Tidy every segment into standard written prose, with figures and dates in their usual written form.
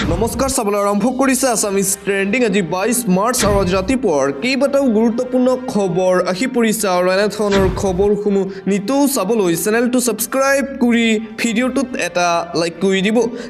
নমস্কাৰ চাবলৈ আৰম্ভ কৰিছে আছামিজ ট্ৰেণ্ডিং আজি 22 মাৰ্চ আৰু আজি ৰাতিপুৱাৰ কেইবাটাও গুৰুত্বপূৰ্ণ খবৰ আহি পৰিছে আৰু এনেধৰণৰ খবৰসমূহ নিতৌ চাবলৈ চেনেলটো ছাবস্ক্ৰাইব কৰি ভিডিঅ'টোত এটা লাইক কৰি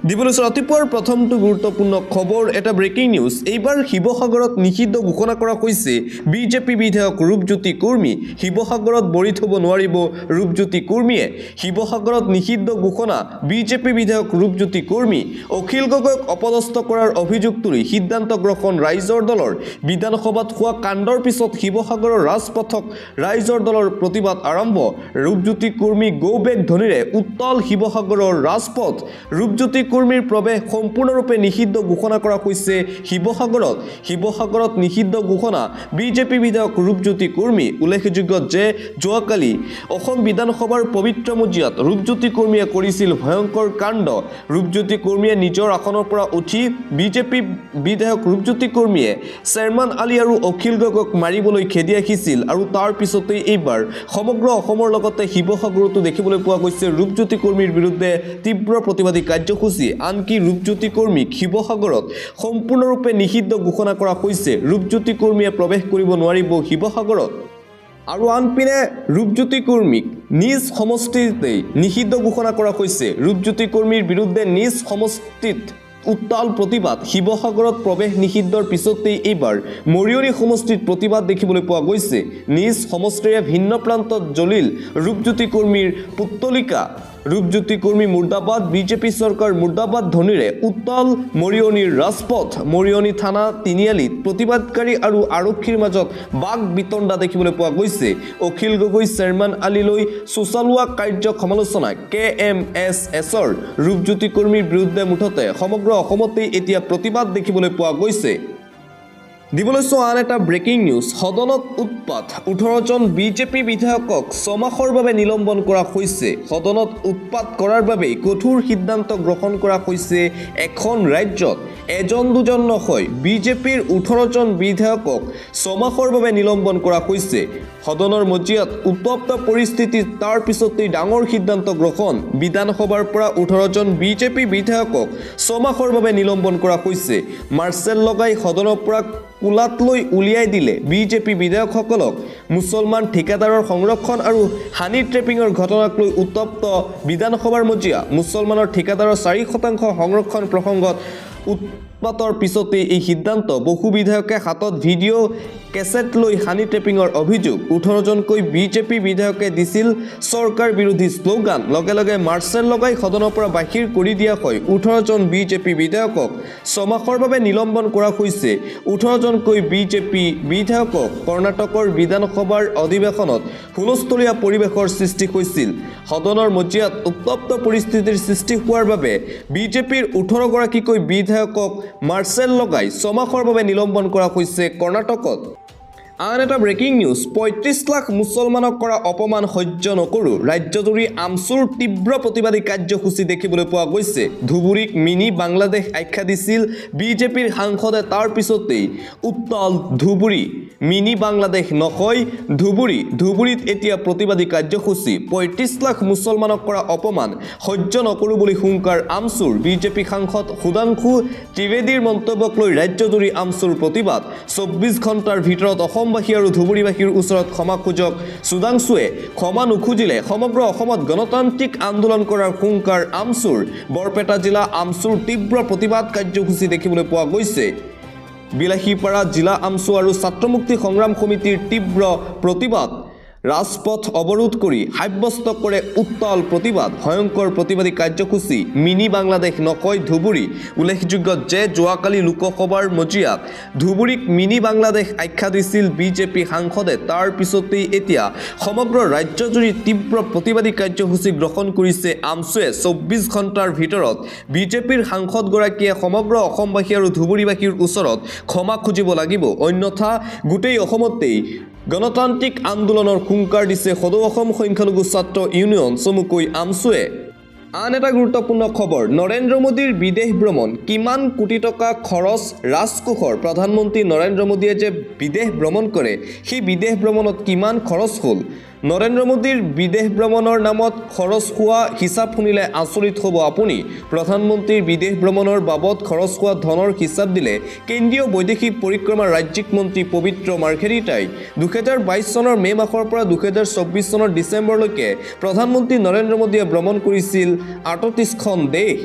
দিবলৈ ৰাতিপুৱাৰ প্ৰথমটো গুৰুত্বপূৰ্ণ খবৰ এটা ব্ৰেকিং নিউজ এইবাৰ শিৱসাগৰত নিষিদ্ধ ঘোষণা কৰা হৈছে বিজেপি বিধায়ক ৰূপজ্যোতি কুৰ্মী শিৱসাগৰত বৰি থ'ব নোৱাৰিব ৰূপজ্যোতি কুৰ্মীয়ে শিৱসাগৰত নিষিদ্ধ ঘোষণা বিজেপি বিধায়ক ৰূপজ্যোতি কুৰ্মী অখিল গগৈক অপদস্থ কৰাৰ অভিযোগ তুলি সিদ্ধান্ত গ্ৰহণ ৰাইজৰ দলৰ বিধানসভাত হোৱা কাণ্ডৰ পিছত শিৱসাগৰৰ ৰাজপথত ৰাইজৰ দলৰ প্ৰতিবাদ আৰম্ভ ৰূপজ্যোতি কুৰ্মী গো বেক ধ্বনিৰে উত্তল শিৱসাগৰৰ ৰাজপথ ৰূপজ্যোতি কুৰ্মীৰ প্ৰৱেশ সম্পূৰ্ণৰূপে নিষিদ্ধ ঘোষণা কৰা হৈছে শিৱসাগৰত নিষিদ্ধ ঘোষণা বিজেপি বিধায়ক ৰূপজ্যোতি কুৰ্মী উল্লেখযোগ্য যে যোৱাকালি অসম বিধানসভাৰ পবিত্ৰ মজিয়াত ৰূপজ্যোতি কুৰ্মীয়ে কৰিছিল ভয়ংকৰ কাণ্ড ৰূপজ্যোতি কুৰ্মীয়ে নিজৰ আসনৰ পৰা উঠি বিজেপি বিধায়ক ৰূপজ্যোতি কুৰ্মীয়ে চেয়াৰমেন আলী আৰু অখিল গগৈক মাৰিবলৈ খেদি আহিছিল আৰু তাৰ পিছতেই এইবাৰ সমগ্ৰ অসমৰ লগতে শিৱসাগৰতো দেখিবলৈ পোৱা গৈছে ৰূপজ্যোতি কুৰ্মীৰ বিৰুদ্ধে তীব্ৰ প্ৰতিবাদী কাৰ্যসূচী আনকি ৰূপজ্যোতি কুৰ্মীক শিৱসাগৰত সম্পূৰ্ণৰূপে নিষিদ্ধ ঘোষণা কৰা হৈছে ৰূপজ্যোতি কুৰ্মীয়ে প্ৰৱেশ কৰিব নোৱাৰিব শিৱসাগৰত আৰু আনপিনে ৰূপজ্যোতি কুৰ্মীক নিজ সমষ্টিতেই নিষিদ্ধ ঘোষণা কৰা হৈছে ৰূপজ্যোতি কুৰ্মীৰ বিৰুদ্ধে নিজ সমষ্টিত উত্তাল প্ৰতিবাদ শিৱসাগৰত প্ৰৱেশ নিষিদ্ধৰ পিছতেই এইবাৰ মৰিয়নি সমষ্টিত প্ৰতিবাদ দেখিবলৈ পোৱা গৈছে নিজ সমষ্টিৰে ভিন্ন প্ৰান্তত জ্বলিল ৰূপজ্যোতি কুৰ্মীৰ পুত্তলিকা ৰূপজ্যোতি কুৰ্মী মুৰ্দাবাদ বিজেপি চৰকাৰ মুৰ্দাবাদ ধ্বনিৰে উত্তাল মৰিয়নিৰ ৰাজপথ মৰিয়নি থানা তিনিআলিত প্ৰতিবাদকাৰী আৰু আৰক্ষীৰ মাজত বাক বিতণ্ডা দেখিবলৈ পোৱা গৈছে অখিল গগৈ চেয়াৰমেন আলীলৈ চোচালোৱা কাৰ্যক সমালোচনা KMSSৰ ৰূপজ্যোতি কুৰ্মীৰ বিৰুদ্ধে মুঠতে সমগ্ৰ অসমতেই এতিয়া প্ৰতিবাদ দেখিবলৈ পোৱা গৈছে আন এটা ব্ৰেকিং নিউজ সদনত উৎপাত 18জন বিজেপি বিধায়কক 6 মাহৰ বাবে নিলম্বন কৰা হৈছে সদনত উৎপাত কৰাৰ বাবে কঠোৰ সিদ্ধান্ত গ্ৰহণ কৰা হৈছে এখন ৰাজ্যত এজন দুজন নহয় বিজেপিৰ 18জন বিধায়কক 6 মাহৰ বাবে নিলম্বন কৰা হৈছে সদনৰ মজিয়াত উত্তপ্ত পৰিস্থিতি তাৰ পিছতেই ডাঙৰ সিদ্ধান্ত গ্ৰহণ বিধানসভাৰ পৰা 18জন বিজেপি বিধায়কক 6 মাহৰ বাবে নিলম্বন কৰা হৈছে মাৰ্চেল লগাই সদনৰ পৰা কুলাতলৈ উলিয়াই দিলে বিজেপি বিধায়কসকলক মুছলমান ঠিকাদাৰৰ সংৰক্ষণ আৰু হানি ট্ৰেপিঙৰ ঘটনাক লৈ উত্তপ্ত বিধানসভাৰ মজিয়া মুছলমানৰ ঠিকাদাৰৰ 4% সংৰক্ষণ প্ৰসংগত উৎপাতৰ পিছতে এই সিদ্ধান্ত বহু বিধায়কে হাতত ভিডিঅ' কেছেট লৈ হানি ট্ৰেপিঙৰ অভিযোগ 18জনকৈ বিজেপি বিধায়কে দিছিল চৰকাৰ বিৰোধী শ্লোগান লগে লগে মাৰ্চেল লগাই সদনৰ পৰা বাহিৰ কৰি দিয়া হয় 18জন বিজেপি বিধায়কক 6 মাহৰ বাবে নিলম্বন কৰা হৈছে 18জনকৈ বিজেপি বিধায়কক কৰ্ণাটকৰ বিধানসভাৰ অধিৱেশনত হুলস্থলীয়া পৰিৱেশৰ সৃষ্টি হৈছিল সদনৰ মজিয়াত উত্তপ্ত পৰিস্থিতিৰ সৃষ্টি হোৱাৰ বাবে বিজেপিৰ 18গৰাকীকৈ বিধায়কক মাৰ্চেল লগাই 6 মাহৰ বাবে নিলম্বন কৰা হৈছে কৰ্ণাটকত আন এটা ব্ৰেকিং নিউজ 35 লাখ মুছলমানক কৰা অপমান সহ্য নকৰোঁ ৰাজ্যজুৰি আমচুৰ তীব্ৰ প্ৰতিবাদী কাৰ্যসূচী দেখিবলৈ পোৱা গৈছে ধুবুৰীক মিনি বাংলাদেশ আখ্যা দিছিল বিজেপিৰ সাংসদে তাৰ পিছতেই উত্তাল ধুবুৰী মিনি বাংলাদেশ নহয় ধুবুৰীত এতিয়া প্ৰতিবাদী কাৰ্যসূচী 35 লাখ মুছলমানক কৰা অপমান সহ্য নকৰোঁ বুলি হুংকাৰ আমচুৰ বিজেপি সাংসদ সুধাংশু ত্ৰিবেদীৰ মন্তব্যক লৈ ৰাজ্যজুৰি আমচুৰ প্ৰতিবাদ 24 ঘণ্টাৰ ভিতৰত অসমবাসী আৰু ধুবুৰীবাসীৰ ওচৰত ক্ষমা খোজক সুধাংশুৱে ক্ষমা নুখুজিলে সমগ্ৰ অসমত গণতান্ত্ৰিক আন্দোলন কৰাৰ হুংকাৰ আমচুৰ বৰপেটা জিলা আমচুৰ তীব্ৰ প্ৰতিবাদ কাৰ্যসূচী দেখিবলৈ পোৱা গৈছে বিলাসীপাৰা জিলা আমচু আৰু ছাত্ৰ মুক্তি সংগ্ৰাম সমিতিৰ তীব্ৰ প্ৰতিবাদ ৰাজপথ অৱৰোধ কৰি সাব্যস্ত কৰে উত্তাল প্ৰতিবাদ ভয়ংকৰ প্ৰতিবাদী কাৰ্যসূচী মিনি বাংলাদেশ নকয় ধুবুৰী উল্লেখযোগ্য যে যোৱাকালি লোকসভাৰ মজিয়াত ধুবুৰীক মিনি বাংলাদেশ আখ্যা দিছিল বিজেপি সাংসদে তাৰ পিছতেই এতিয়া সমগ্ৰ ৰাজ্যজুৰি তীব্ৰ প্ৰতিবাদী কাৰ্যসূচী গ্ৰহণ কৰিছে আমচুৱে 24 ঘণ্টাৰ ভিতৰত বিজেপিৰ সাংসদগৰাকীয়ে সমগ্ৰ অসমবাসী আৰু ধুবুৰীবাসীৰ ওচৰত ক্ষমা খুজিব লাগিব অন্যথা গোটেই অসমতেই গণতান্ত্ৰিক আন্দোলনৰ হুংকাৰ দিছে সদৌ অসম সংখ্যালঘু ছাত্ৰ ইউনিয়ন চমুকৈ আমচুৱে আন এটা গুৰুত্বপূৰ্ণ খবৰ নৰেন্দ্ৰ মোদীৰ বিদেশ ভ্ৰমণ কিমান কোটি টকা খৰচ ৰাজকোষৰ প্ৰধানমন্ত্ৰী নৰেন্দ্ৰ মোদীয়ে যে বিদেশ ভ্ৰমণ কৰে সেই বিদেশ ভ্ৰমণত কিমান খৰচ হ'ল নৰেন্দ্ৰ মোদীৰ বিদেশ ভ্ৰমণৰ নামত খৰচ হোৱা হিচাপ শুনিলে আচৰিত হ'ব আপুনি। প্ৰধানমন্ত্ৰীৰ বিদেশ ভ্ৰমণৰ বাবদ খৰচ হোৱা ধনৰ হিচাপ দিলে কেন্দ্ৰীয় বৈদেশিক পৰিক্ৰমা ৰাজ্যিক মন্ত্ৰী পবিত্ৰ মাৰ্ঘেৰিটাই। 2022 চনৰ মে' মাহৰ পৰা 2024 চনৰ ডিচেম্বৰলৈকে প্ৰধানমন্ত্ৰী নৰেন্দ্ৰ মোদীয়ে ভ্ৰমণ কৰিছিল 38খন দেশ।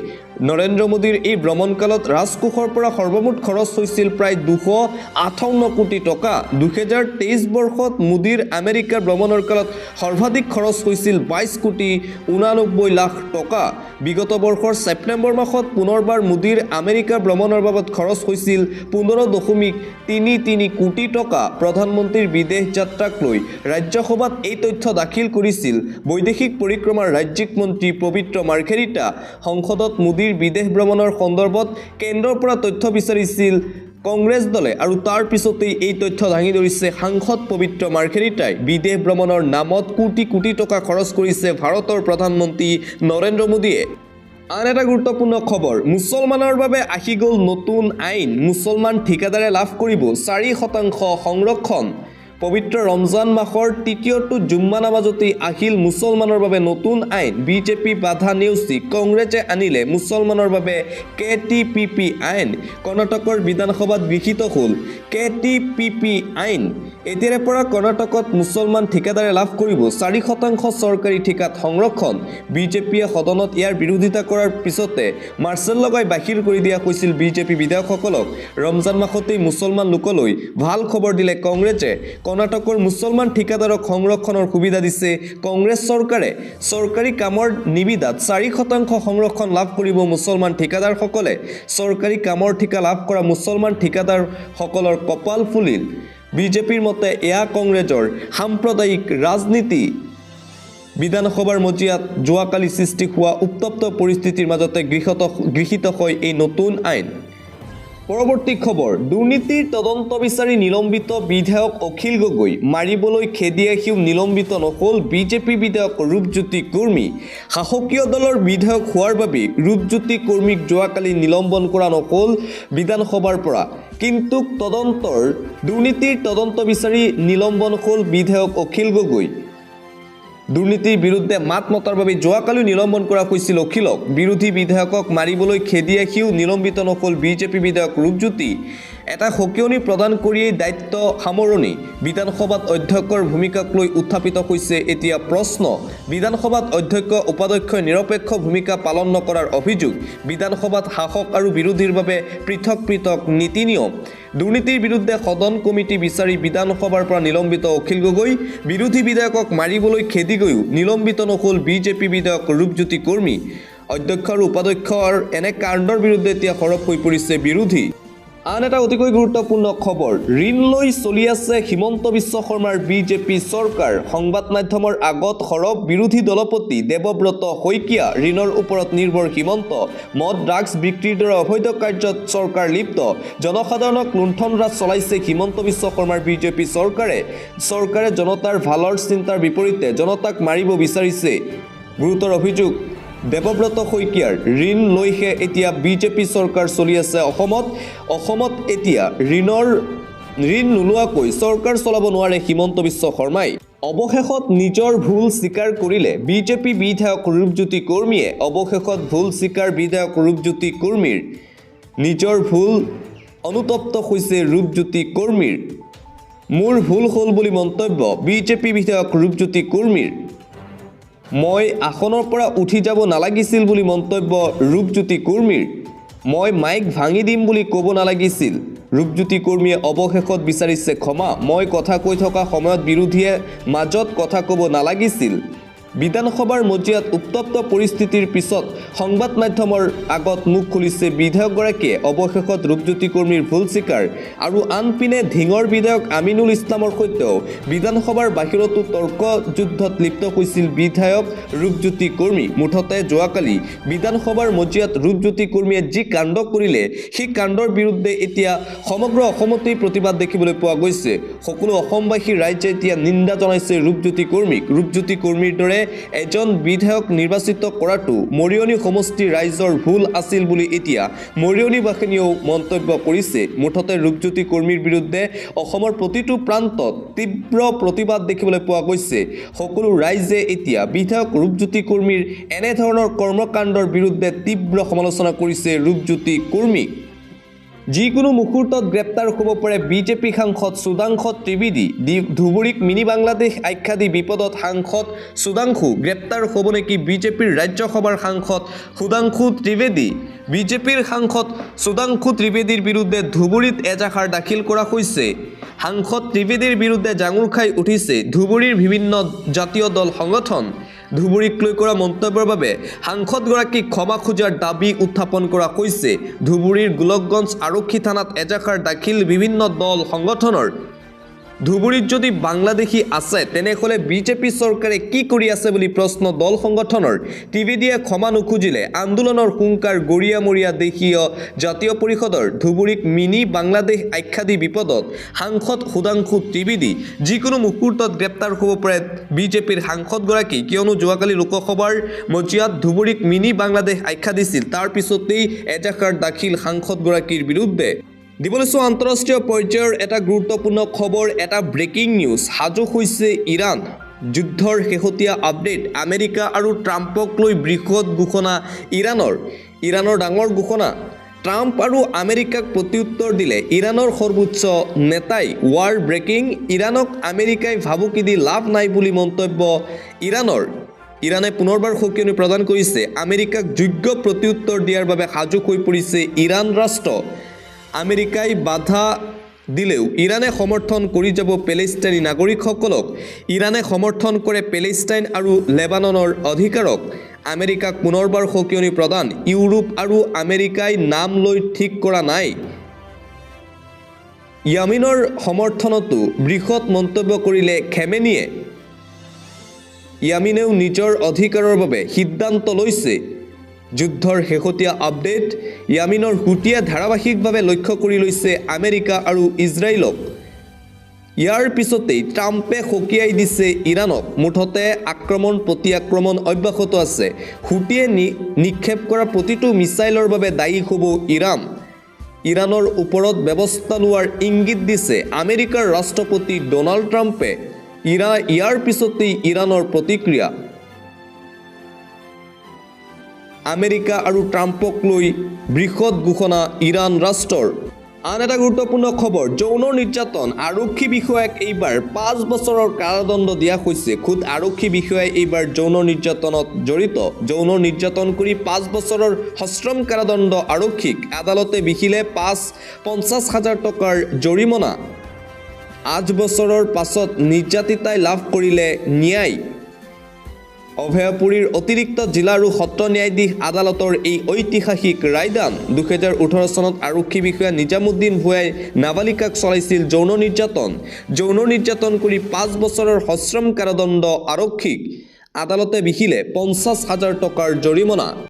নৰেন্দ্ৰ মোদীৰ এই ভ্ৰমণকালত ৰাজকোষৰ পৰা সৰ্বমুঠ খৰচ হৈছিল প্ৰায় 258 কোটি টকা। 2023 বৰ্ষত মোদীৰ আমেৰিকা ভ্ৰমণৰ কালত সৰ্বাধিক খৰচ হৈছিল 22 কোটি 89 লাখ টকা। বিগত বৰ্ষৰ ছেপ্টেম্বৰ মাহত পুনৰবাৰ মোদীৰ আমেৰিকা ভ্ৰমণৰ বাবদ খৰচ হৈছিল 15.33 কোটি টকা। প্ৰধানমন্ত্ৰীৰ বিদেশ যাত্ৰাক লৈ ৰাজ্যসভাত এই তথ্য দাখিল কৰিছিল বৈদেশিক পৰিক্ৰমাৰ ৰাজ্যিক মন্ত্ৰী পবিত্ৰ মাৰ্ঘেৰিটা। সংসদত মোদীৰ বিদেশ ভ্ৰমণৰ সন্দৰ্ভত কেন্দ্ৰৰ পৰা তথ্য বিচাৰিছিল কংগ্ৰেছ দলে আৰু তাৰ পিছতেই এই তথ্য দাঙি ধৰিছে সাংসদ পবিত্ৰ মাৰ্ঘেৰিটাই। বিদেশ ভ্ৰমণৰ নামত কোটি কোটি টকা খৰচ কৰিছে ভাৰতৰ প্ৰধানমন্ত্ৰী নৰেন্দ্ৰ মোদীয়ে। আন এটা গুৰুত্বপূৰ্ণ খবৰ, মুছলমানৰ বাবে আহি গ'ল নতুন আইন। মুছলমান ঠিকাদাৰে লাভ কৰিব 4% সংৰক্ষণ। পবিত্ৰ ৰমজান মাহৰ তৃতীয়টো জুম্মা নামাজতেই আহিল মুছলমানৰ বাবে নতুন আইন। বিজেপি বাধা নেওচি কংগ্ৰেছে আনিলে মুছলমানৰ বাবে KTPP আইন। কৰ্ণাটকৰ বিধানসভাত গৃহীত হ'ল KTPP আইন। এতিয়াৰে পৰা কৰ্ণাটকত মুছলমান ঠিকাদাৰে লাভ কৰিব 4% চৰকাৰী ঠিকাত সংৰক্ষণ। বিজেপিয়ে সদনত ইয়াৰ বিৰোধিতা কৰাৰ পিছতে মাৰ্চেল লগাই বাহিৰ কৰি দিয়া হৈছিল বিজেপি বিধায়কসকলক। ৰমজান মাহতেই মুছলমান লোকলৈ ভাল খবৰ দিলে কংগ্ৰেছে। কৰ্ণাটকৰ মুছলমান ঠিকাদাৰক সংৰক্ষণৰ সুবিধা দিছে কংগ্ৰেছ চৰকাৰে। চৰকাৰী কামৰ নিবিদাত 4% সংৰক্ষণ লাভ কৰিব মুছলমান ঠিকাদাৰসকলে। চৰকাৰী কামৰ ঠিকা লাভ কৰা মুছলমান ঠিকাদাৰসকলৰ কপাল ফুলিল। বিজেপিৰ মতে এয়া কংগ্ৰেছৰ সাম্প্ৰদায়িক ৰাজনীতি। বিধানসভাৰ মজিয়াত যোৱাকালি সৃষ্টি হোৱা উত্তপ্ত পৰিস্থিতিৰ মাজতে গৃহীত হয় এই নতুন আইন। পৰৱৰ্তী খবৰ, দুৰ্নীতিৰ তদন্ত বিচাৰি নিলম্বিত বিধায়ক অখিল গগৈ। মাৰিবলৈ খেদি আহিও নিলম্বিত নহ'ল বিজেপি বিধায়ক ৰূপজ্যোতি কুৰ্মী। শাসকীয় দলৰ বিধায়ক হোৱাৰ বাবে ৰূপজ্যোতি কুৰ্মীক যোৱাকালি নিলম্বন কৰা নহ'ল বিধানসভাৰ পৰা। কিন্তু দুৰ্নীতিৰ তদন্ত বিচাৰি নিলম্বন হ'ল বিধায়ক অখিল গগৈ। দুৰ্নীতিৰ বিৰুদ্ধে মাত মতাৰ বাবে যোৱাকালি নিলম্বন কৰা হৈছিল অখিলক। বিৰোধী বিধায়কক মাৰিবলৈ খেদি আহিও নিলম্বিত নহ'ল বিজেপি বিধায়ক ৰূপজ্যোতি। এটা সকিয়নি প্ৰদান কৰিয়েই দায়িত্ব সামৰণি। বিধানসভাত অধ্যক্ষৰ ভূমিকাক লৈ উত্থাপিত হৈছে এতিয়া প্ৰশ্ন। বিধানসভাত অধ্যক্ষ উপাধ্যক্ষই নিৰপেক্ষ ভূমিকা পালন নকৰাৰ অভিযোগ। বিধানসভাত শাসক আৰু বিৰোধীৰ বাবে পৃথক পৃথক নীতি নিয়ম। দুৰ্নীতিৰ বিৰুদ্ধে সদন কমিটি বিচাৰি বিধানসভাৰ পৰা নিলম্বিত অখিল গগৈ। বিৰোধী বিধায়কক মাৰিবলৈ খেদি গৈও নিলম্বিত নহ'ল বিজেপি বিধায়ক ৰূপজ্যোতি কুৰ্মী। অধ্যক্ষ আৰু উপাধ্যক্ষৰ এনে কাণ্ডৰ বিৰুদ্ধে এতিয়া সৰব হৈ পৰিছে বিৰোধী। আন এটা অতিকৈ গুৰুত্বপূৰ্ণ খবৰ, ঋণ লৈ চলি আছে হিমন্ত বিশ্ব শৰ্মাৰ বিজেপি চৰকাৰ। সংবাদ মাধ্যমৰ আগত সৰব বিৰোধী দলপতি দেৱব্ৰত শইকীয়া। ঋণৰ ওপৰত নিৰ্ভৰ হিমন্ত। মদ ড্ৰাগছ বিক্ৰীৰ দৰে অবৈধ কাৰ্যত চৰকাৰ লিপ্ত। জনসাধাৰণক লুণ্ঠন ৰাজ চলাইছে হিমন্ত বিশ্ব শৰ্মাৰ বিজেপি চৰকাৰে। চৰকাৰে জনতাৰ ভালৰ চিন্তাৰ বিপৰীতে জনতাক মাৰিব বিচাৰিছে। গুৰুতৰ অভিযোগ দেৱব্ৰত শইকীয়াৰ। ঋণ লৈহে এতিয়া বিজেপি চৰকাৰ চলি আছে অসমত। অসমত এতিয়া ঋণ নোলোৱাকৈ চৰকাৰ চলাব নোৱাৰে হিমন্ত বিশ্ব শৰ্মাই। অৱশেষত নিজৰ ভুল স্বীকাৰ কৰিলে বিজেপি বিধায়ক ৰূপজ্যোতি কুৰ্মীয়ে। অৱশেষত ভুল স্বীকাৰ বিধায়ক ৰূপজ্যোতি কুৰ্মীৰ। নিজৰ ভুল অনুতপ্ত হৈছে ৰূপজ্যোতি কুৰ্মীৰ। মোৰ ভুল হ'ল বুলি মন্তব্য বিজেপি বিধায়ক ৰূপজ্যোতি কুৰ্মীৰ। মই আসনৰ পৰা উঠি যাব নালাগিছিল বুলি মন্তব্য ৰূপজ্যোতি কুৰ্মীৰ। মই মাইক ভাঙি দিম বুলি ক'ব নালাগিছিল। ৰূপজ্যোতি কুৰ্মীয়ে অৱশেষত বিচাৰিছে ক্ষমা। মই কথা কৈ থকা সময়ত বিৰোধীয়ে মাজত কথা ক'ব নালাগিছিল। বিধানসভাৰ মজিয়াত উত্তপ্ত পৰিস্থিতিৰ পিছত সংবাদ মাধ্যমৰ আগত মুখ খুলিছে বিধায়কগৰাকীয়ে। অৱশেষত ৰূপজ্যোতি কুৰ্মীৰ ভুল স্বীকাৰ। আৰু আনপিনে ধিঙৰ বিধায়ক আমিনুল ইছলামৰ সৈতেও বিধানসভাৰ বাহিৰতো তৰ্ক যুদ্ধত লিপ্ত হৈছিল বিধায়ক ৰূপজ্যোতি কুৰ্মী। মুঠতে যোৱাকালি বিধানসভাৰ মজিয়াত ৰূপজ্যোতি কুৰ্মীয়ে যি কাণ্ড কৰিলে সেই কাণ্ডৰ বিৰুদ্ধে এতিয়া সমগ্ৰ অসমতেই প্ৰতিবাদ দেখিবলৈ পোৱা গৈছে। সকলো অসমবাসী ৰাইজে এতিয়া নিন্দা জনাইছে ৰূপজ্যোতি কুৰ্মীক। ৰূপজ্যোতি কুৰ্মীৰ দৰে এজন বিধায়ক নিৰ্বাচিত কৰাটো মৰিয়নি সমষ্টি ৰাইজৰ ভুল আছিল বুলি এতিয়া মৰিয়নিবাসীয়েও মন্তব্য কৰিছে। মুঠতে ৰূপজ্যোতি কৰ্মীৰ বিৰুদ্ধে অসমৰ প্ৰতিটো প্ৰান্তত তীব্ৰ প্ৰতিবাদ দেখিবলৈ পোৱা গৈছে। সকলো ৰাইজে এতিয়া বিধায়ক ৰূপজ্যোতি কৰ্মীৰ এনেধৰণৰ কৰ্মকাণ্ডৰ বিৰুদ্ধে তীব্ৰ সমালোচনা কৰিছে ৰূপজ্যোতি কৰ্মীক। যিকোনো মুহূৰ্তত গ্ৰেপ্তাৰ হ'ব পাৰে বিজেপি সাংসদ সুধাংশু ত্ৰিবেদী। ধুবুৰীক মিনি বাংলাদেশ আখ্যা দি বিপদত সাংসদ সুধাংশু। গ্ৰেপ্তাৰ হ'ব নেকি বিজেপিৰ ৰাজ্যসভাৰ সাংসদ সুধাংশু ত্ৰিবেদী? বিজেপিৰ সাংসদ সুধাংশু ত্ৰিবেদীৰ বিৰুদ্ধে ধুবুৰীত এজাহাৰ দাখিল কৰা হৈছে। সাংসদ ত্ৰিবেদীৰ বিৰুদ্ধে জাঙুৰ খাই উঠিছে ধুবুৰীৰ বিভিন্ন জাতীয় দল সংগঠন। ধুবুৰীক লৈ কৰা মন্তব্যৰ বাবে সাংসদগৰাকীক ক্ষমা খোজাৰ দাবী উত্থাপন কৰা হৈছে। ধুবুৰীৰ গোলকগঞ্জ আৰক্ষী থানাত এজাহাৰ দাখিল বিভিন্ন দল সংগঠনৰ। ধুবুৰীত যদি বাংলাদেশী আছে তেনেহ'লে বিজেপি চৰকাৰে কি কৰি আছে বুলি প্ৰশ্ন দল সংগঠনৰ। ত্ৰিবেদীয়ে ক্ষমা নোখোজিলে আন্দোলনৰ হুংকাৰ গৰিয়ামৰীয়া দেশীয় জাতীয় পৰিষদৰ। ধুবুৰীক মিনি বাংলাদেশ আখ্যা দি বিপদত সাংসদ সুধাংশু ত্ৰিবেদী। যিকোনো মুহূৰ্তত গ্ৰেপ্তাৰ হ'ব পাৰে বিজেপিৰ সাংসদগৰাকী, কিয়নো যোৱাকালি লোকসভাৰ মজিয়াত ধুবুৰীক মিনি বাংলাদেশ আখ্যা দিছিল। তাৰ পিছতেই এজাহাৰ দাখিল সাংসদগৰাকীৰ বিৰুদ্ধে। দিবলৈ চোৱা আন্তঃৰাষ্ট্ৰীয় পৰ্যায়ৰ এটা গুৰুত্বপূৰ্ণ খবৰ, এটা ব্ৰেকিং নিউজ। সাজু হৈছে ইৰাণ। যুদ্ধৰ শেহতীয়া আপডেট। আমেৰিকা আৰু ট্ৰাম্পক লৈ বৃহৎ ঘোষণা ইৰাণৰ ডাঙৰ ঘোষণা। ট্ৰাম্প আৰু আমেৰিকাক প্ৰত্যুত্তৰ দিলে ইৰাণৰ সৰ্বোচ্চ নেতাই। War breaking. ইৰাণক আমেৰিকাই ভাবুকি দি লাভ নাই বুলি মন্তব্য ইৰাণৰ। ইৰাণে পুনৰবাৰ সকিয়নি প্ৰদান কৰিছে। আমেৰিকাক যোগ্য প্ৰত্যুত্তৰ দিয়াৰ বাবে সাজু হৈ পৰিছে ইৰাণ ৰাষ্ট্ৰ। আমেৰিকাই বাধা দিলেও ইৰাণে সমৰ্থন কৰি যাব পেলেষ্টাইনী নাগৰিকসকলক। ইৰাণে সমৰ্থন কৰে পেলেষ্টাইন আৰু লেবাননৰ অধিকাৰক। আমেৰিকাক পুনৰবাৰ সকিয়নি প্ৰদান। ইউৰোপ আৰু আমেৰিকাই নাম লৈ ঠিক কৰা নাই। য়ামিনৰ সমৰ্থনতো বৃহৎ মন্তব্য কৰিলে খেমেনিয়ে। য়ামিনেও নিজৰ অধিকাৰৰ বাবে সিদ্ধান্ত লৈছে। যুদ্ধৰ শেহতীয়া আপডেট। য়ামিনৰ হুটিয়ে ধাৰাবাহিকভাৱে লক্ষ্য কৰি লৈছে আমেৰিকা আৰু ইজৰাইলক। ইয়াৰ পিছতেই ট্ৰাম্পে সকীয়াই দিছে ইৰাণক। মুঠতে আক্ৰমণ প্ৰতি আক্ৰমণ অব্যাহত আছে। হুটিয়ে নিক্ষেপ কৰা প্ৰতিটো মিছাইলৰ বাবে দায়ী হ'ব ইৰাণ। ইৰাণৰ ওপৰত ব্যৱস্থা লোৱাৰ ইংগিত দিছে আমেৰিকাৰ ৰাষ্ট্ৰপতি ডনাল্ড ট্ৰাম্পে। ইয়াৰ পিছতেই ইৰাণৰ প্ৰতিক্ৰিয়া। আমেৰিকা আৰু ট্ৰাম্পক লৈ বৃহৎ ঘোষণা ইৰাণ ৰাষ্ট্ৰৰ। আন এটা গুৰুত্বপূৰ্ণ খবৰ, যৌন নিৰ্যাতন। আৰক্ষী বিষয়াক এইবাৰ 5 বছৰৰ কাৰাদণ্ড দিয়া হৈছে। খুদ আৰক্ষী বিষয়াই এইবাৰ যৌন নিৰ্যাতনত জড়িত। যৌন নিৰ্যাতন কৰি 5 বছৰৰ সশ্ৰম কাৰাদণ্ড আৰক্ষীক। আদালতে বিহিলে 50,000 টকাৰ জৰিমনা। 8 বছৰৰ পাছত নিৰ্যাতিতাই লাভ কৰিলে ন্যায়। অভয়াপুৰীৰ অতিৰিক্ত জিলা আৰু সত্ৰ ন্যায়াধীশ আদালতৰ এই ঐতিহাসিক ৰায়দান। 2018 চনত আৰক্ষী বিষয়া নিজামুদ্দিন ভূঞাই নাবালিকাক চলাইছিল যৌন নিৰ্যাতন। যৌন নিৰ্যাতন কৰি 5 বছৰৰ সশ্ৰম কাৰাদণ্ড আৰক্ষীক। আদালতে বিহিলে 50,000 টকাৰ জৰিমনা।